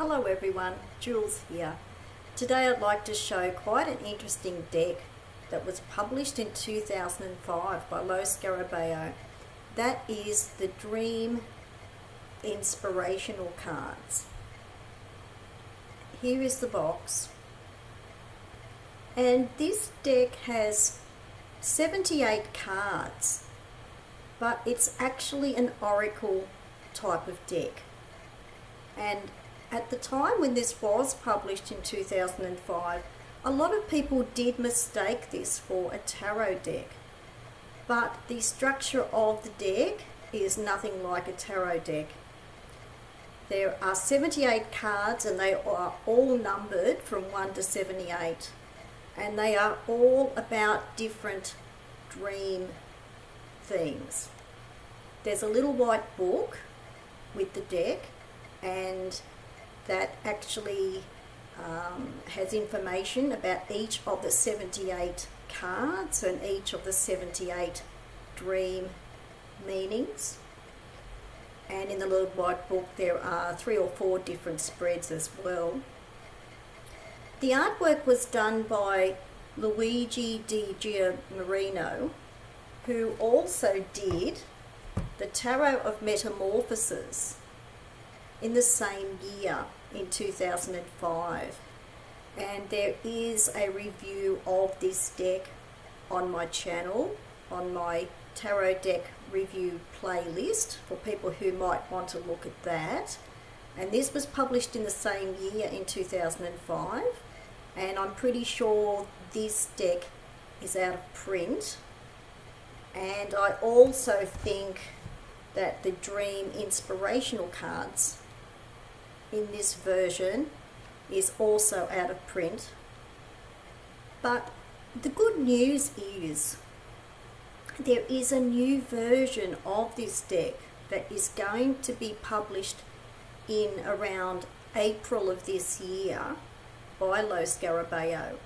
Hello everyone, Jules here. Today I'd like to show quite an interesting deck that was published in 2005 by Scarabeo. That is the Dream Inspirational Cards. Here is the box. And this deck has 78 cards, but it's actually an oracle type of deck. And at the time when this was published in 2005, a lot of people did mistake this for a tarot deck. But the structure of the deck is nothing like a tarot deck. There are 78 cards and they are all numbered from 1 to 78. And they are all about different dream themes. There's a little white book with the deck, and that actually has information about each of the 78 cards and each of the 78 dream meanings. And in the little white book there are 3 or 4 different spreads as well. The artwork was done by Luigi di Giammarino, who also did the Tarot of Metamorphosis in the same year, in 2005. And there is a review of this deck on my channel, on my tarot deck review playlist, for people who might want to look at that. And this was published in the same year, in 2005, and I'm pretty sure this deck is out of print. And I also think that the Dream Inspirational Cards in this version is also out of print. But the good news is there is a new version of this deck that is going to be published in around April of this year by Scarabeo,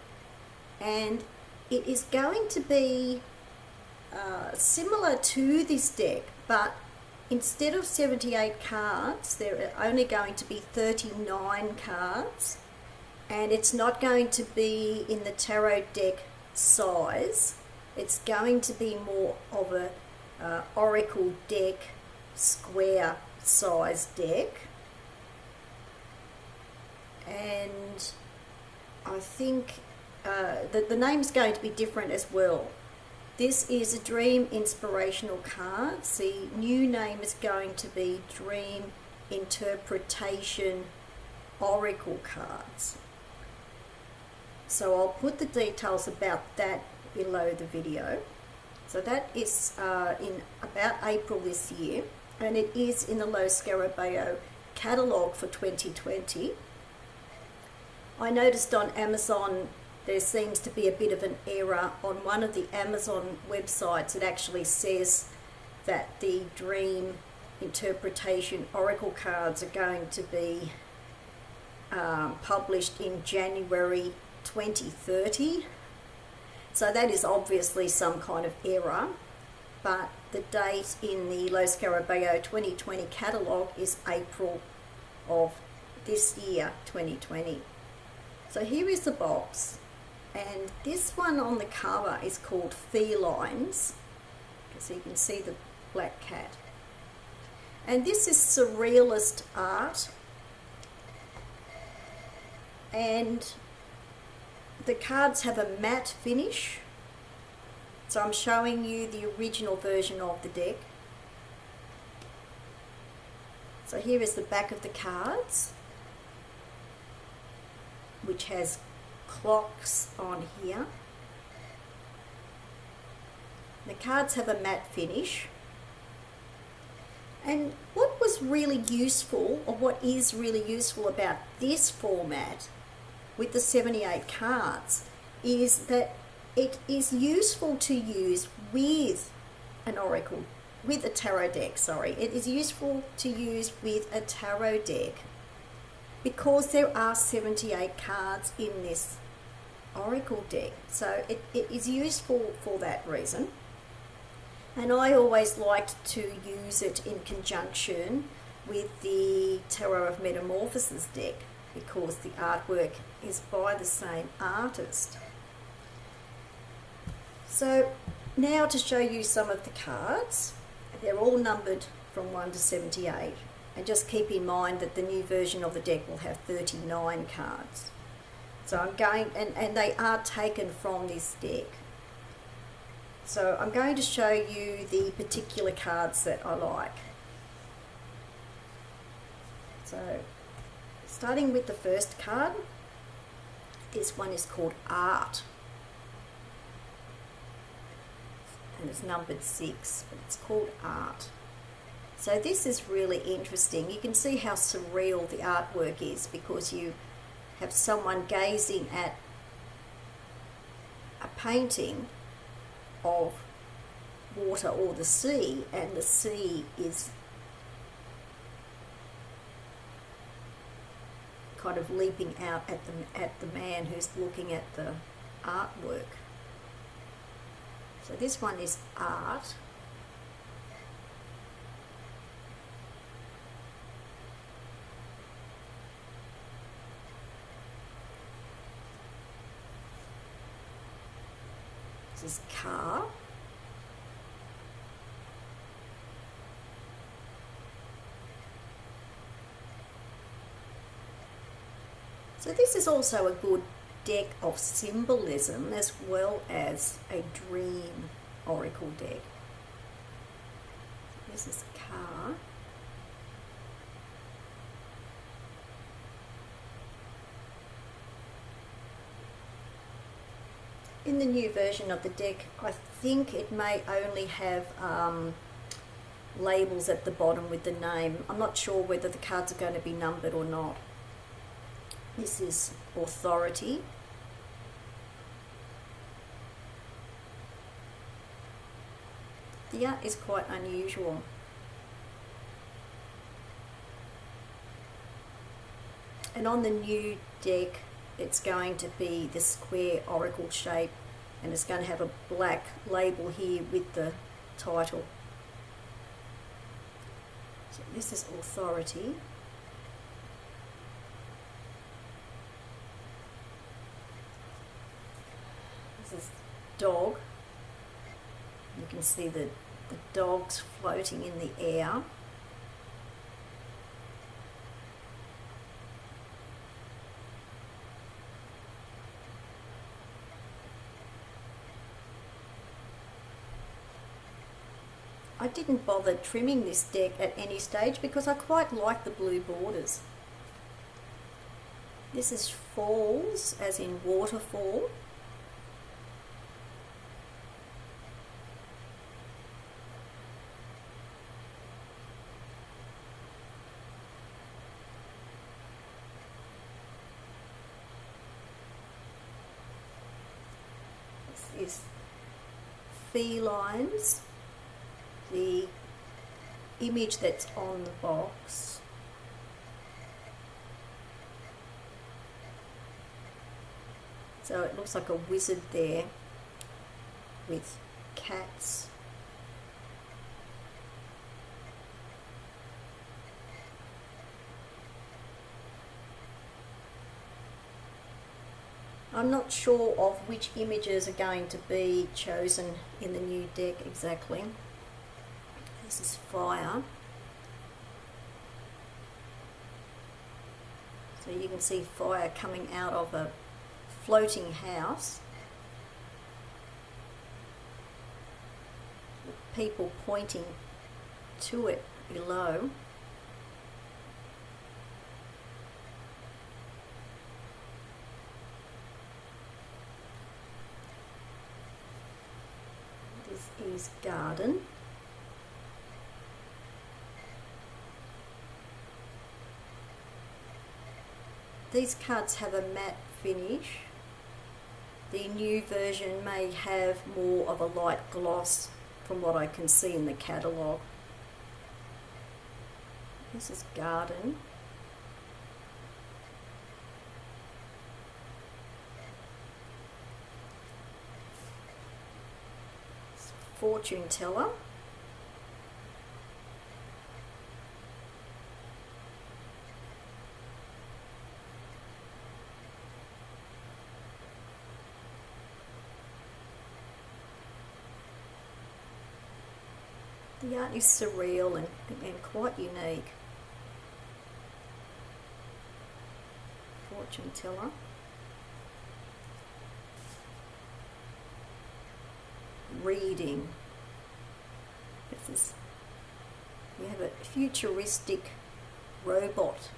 and it is going to be similar to this deck, but instead of 78 cards, there are only going to be 39 cards, and it's not going to be in the tarot deck size. It's going to be more of a oracle deck, square size deck. And I think that the name's going to be different as well. This is a Dream Inspirational Cards. The new name is going to be Dream Interpretation Oracle Cards. So I'll put the details about that below the video. So that is in about April this year, and it is in the Scarabeo catalogue for 2020. I noticed on Amazon there seems to be a bit of an error on one of the Amazon websites. It actually says that the Dream Interpretation Oracle Cards are going to be published in January 2030. So that is obviously some kind of error, but the date in the Scarabeo 2020 catalogue is April of this year, 2020. So here is the box. And this one on the cover is called Felines, so you can see the black cat. And this is surrealist art, and the cards have a matte finish. So I'm showing you the original version of the deck. So here is the back of the cards, which has clocks on here. The cards have a matte finish. And what was really useful, or what is really useful about this format with the 78 cards, is that it is useful to use with an oracle, with a tarot deck, sorry. It is useful to use with a tarot deck because there are 78 cards in this oracle deck. So it is useful for that reason. And I always liked to use it in conjunction with the Tarot of Metamorphosis deck because the artwork is by the same artist. So now to show you some of the cards. They're all numbered from 1 to 78. And just keep in mind that the new version of the deck will have 39 cards. So I'm going, and they are taken from this deck. So I'm going to show you the particular cards that I like. So starting with the first card, this one is called Art. And it's numbered 6, but it's called Art. So this is really interesting. You can see how surreal the artwork is because you have someone gazing at a painting of water or the sea, and the sea is kind of leaping out at the man who's looking at the artwork. So this one is Art. This is Car. So this is also a good deck of symbolism as well as a dream oracle deck. This is Car. In the new version of the deck, I think it may only have labels at the bottom with the name. I'm not sure whether the cards are going to be numbered or not. This is Authority. The art is quite unusual. And on the new deck, it's going to be the square oracle shape, and it's going to have a black label here with the title. So this is Authority. This is Dog. You can see the dogs floating in the air. I didn't bother trimming this deck at any stage because I quite like the blue borders. This is Falls, as in waterfall. This is Felines. The image that's on the box. So it looks like a wizard there with cats. I'm not sure of which images are going to be chosen in the new deck exactly. This is Fire. So you can see fire coming out of a floating house. With people pointing to it below. This is Garden. These cards have a matte finish. The new version may have more of a light gloss from what I can see in the catalogue. This is Garden. Fortune Teller. The art is surreal and quite unique. Fortune teller. Reading. This is, you have a futuristic robot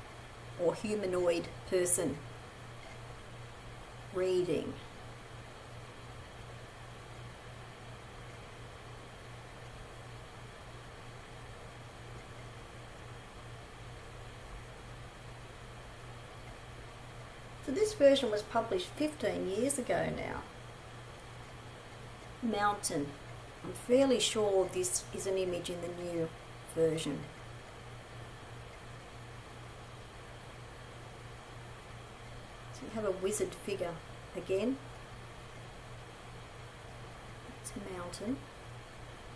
or humanoid person reading. So this version was published 15 years ago now. Mountain. I'm fairly sure this is an image in the new version. So you have a wizard figure again. It's a mountain,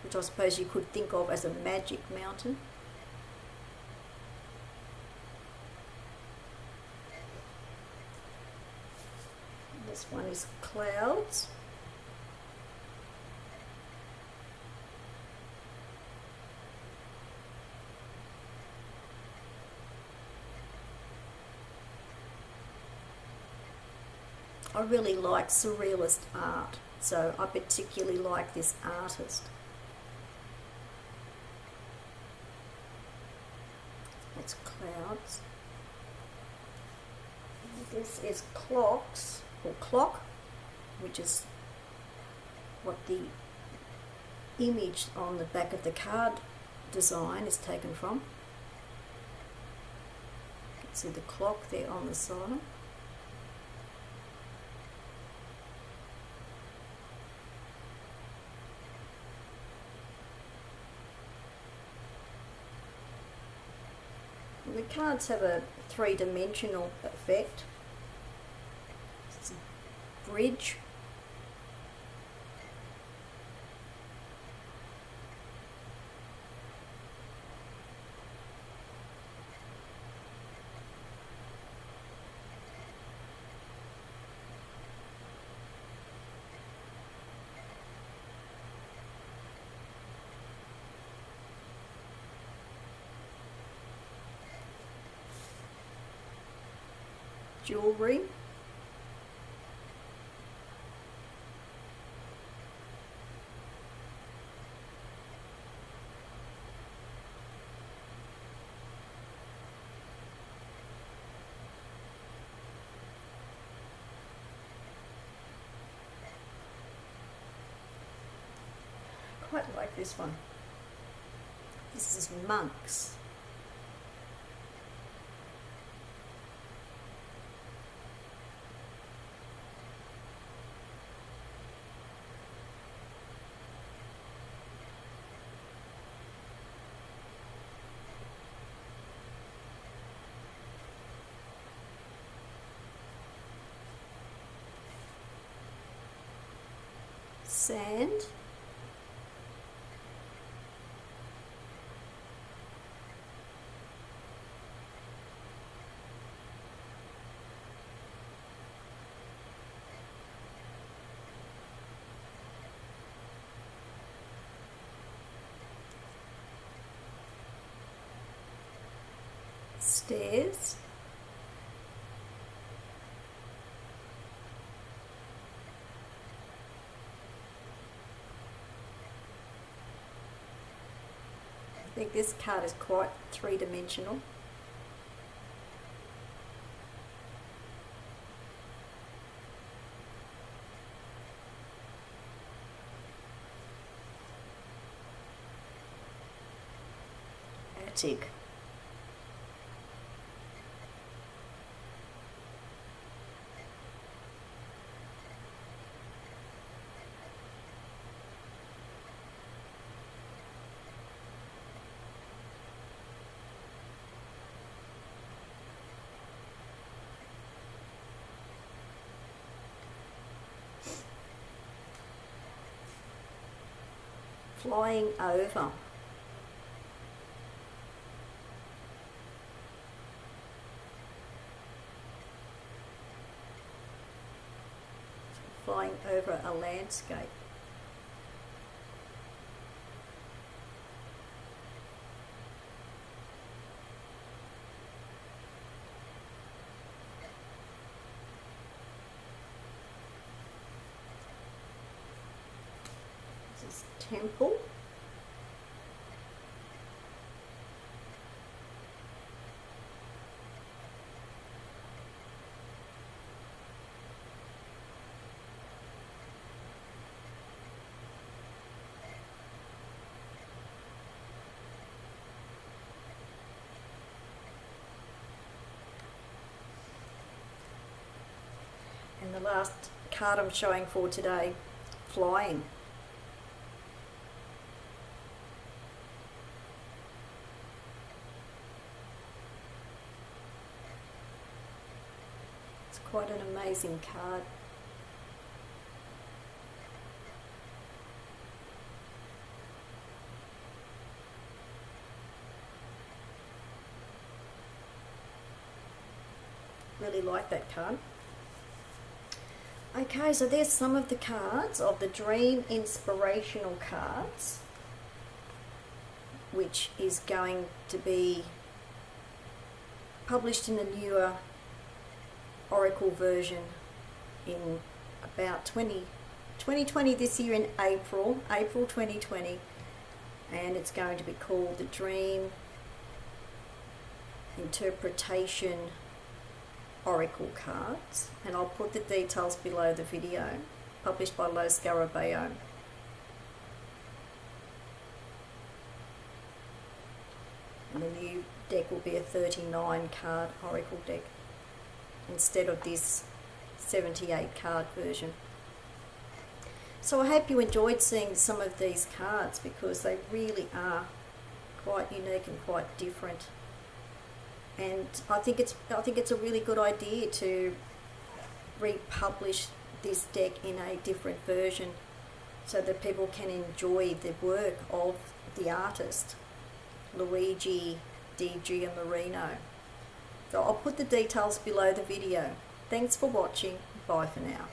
which I suppose you could think of as a magic mountain. This one is clouds. I really like surrealist art, so I particularly like this artist. It's clouds. This is clocks, or clock, which is what the image on the back of the card design is taken from. You can see the clock there on the side. The cards have a three-dimensional effect. It's a bridge. Jewelry. Quite like this one. This is monks. Sand. Stairs. I think this card is quite three-dimensional. Attic. Flying over. Flying over a landscape. Temple. And the last card I'm showing for today, Flying. It's quite an amazing card. Really like that card. Okay, so there's some of the cards of the Dream Inspirational Cards, which is going to be published in a newer Oracle version in about 2020 this year, in April 2020, and it's going to be called the Dream Interpretation Oracle Cards, and I'll put the details below the video, published by Scarabeo. And the new deck will be a 39 card Oracle deck instead of this 78 card version. So I hope you enjoyed seeing some of these cards, because they really are quite unique and quite different. And I think it's a really good idea to republish this deck in a different version so that people can enjoy the work of the artist, Luigi di Giammarino. So I'll put the details below the video. Thanks for watching. Bye for now.